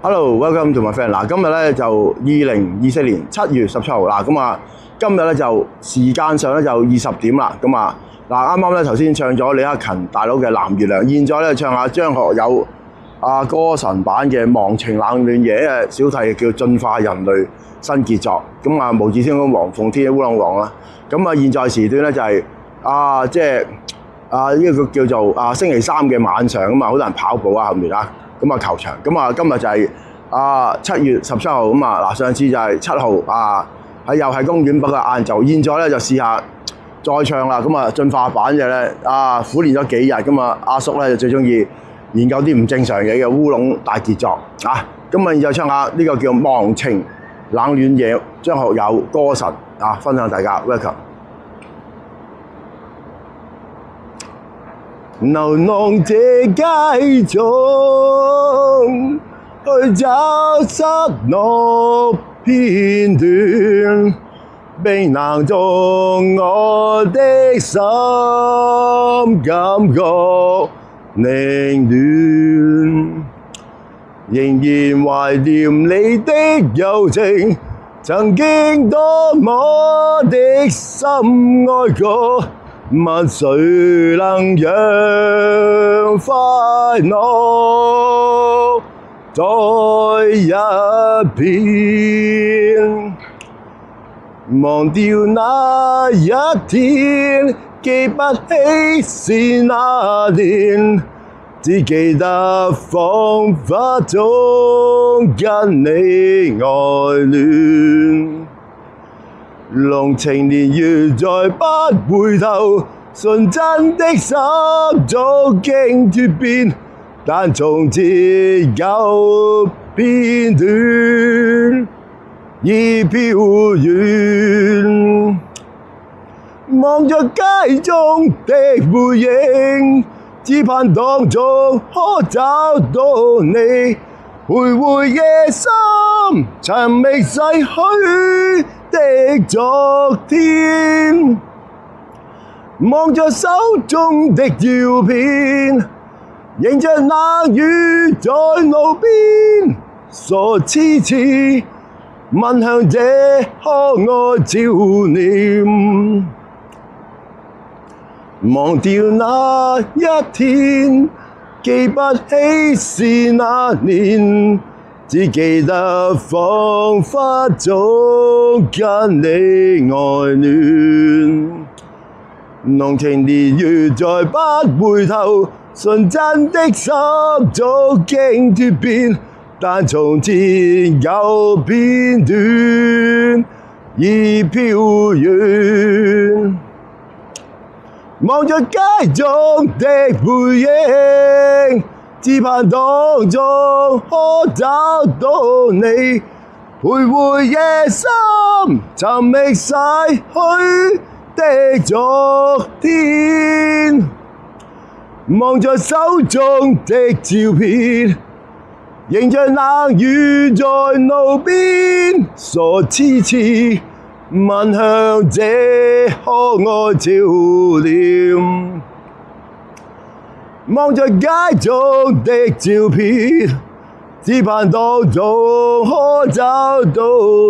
Hello，welcome to my friend。嗱，今日咧就2024年7月17號。嗱，咁啊，今日咧就時間上咧就20點啦。咁啊，嗱，啱啱咧頭先唱咗李克勤大佬嘅《藍月亮》，現在咧唱下張學友歌神版嘅《忘情冷暖夜》小題叫《進化人類新傑作》。咁啊，無字天公黃鳳天烏龍王啦。咁啊，現在時段咧就係呢個叫做星期三嘅晚上咁啊，好多人跑步後面啊。咁啊球場，咁啊今日就係7月17號咁啊，嗱，上次就係7號又係公園，不過晏晝，現在咧就試下再唱啦。咁啊進化版嘅咧苦練咗幾日，咁啊阿叔咧就最中意研究啲唔正常嘢嘅烏龍大傑作啊。咁啊現在唱下呢個叫《忘情冷暖夜》，張學友歌神分享大家 welcome。流浪這街中，去找失落片段，冰冷中我的心感覺凌亂，仍然懷念你的柔情，曾經多麼的深愛過。問誰能讓快樂再一遍？忘掉那一天，記不起是那年，只記得彷彿中跟你愛戀。濃情年月再不回頭，純真的心早經脫變，但從前有片段已飄遠。望着街中的背影，只盼當中可找到你，徘徊夜深，尋覓逝去的昨天，望着手中的照片，迎着冷雨在路邊，傻癡癡問向這可愛照念。忘掉那一天，記不起是那年，只記得彷彿中跟你愛戀。濃情年月再不回頭，純真的心早經脫變，但從前有片段已飄遠。望着街中的背影，只盼當中可找到你，徘徊夜深，尋覓逝去的昨天。望着手中的照片，迎着冷雨在路邊，傻癡癡問向這可愛照念。望着街中的照片，只盼當中可找到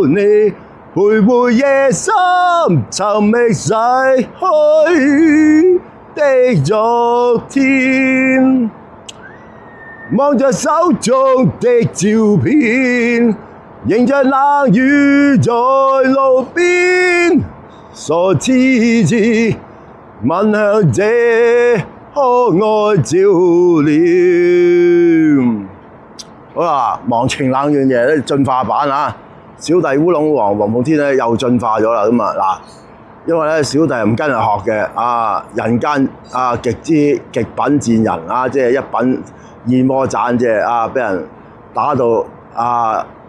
你，徘徊夜深，尋覓逝去的昨天。望着手中的照片，迎着冷雨在路邊，傻癡癡問向這可愛照念。好啦，忘情冷暖夜咧進化版小弟烏龍王黃鳳天咧又進化咗啦。咁嗱，因為咧小弟唔跟人學嘅人間極之極品賤人即係一品二魔斬，即係俾人打到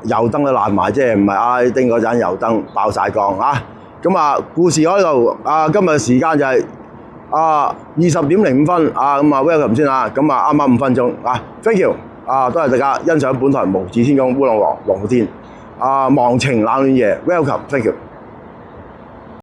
油燈都爛埋，即係唔係阿拉丁嗰盞油燈爆晒缸咁故事喺度今日時間就係20點05分welcome 先咁啱啱5分鐘thank you 多謝大家欣賞本台無字天公烏龍王黃鳳天忘情冷暖夜 welcome thank you。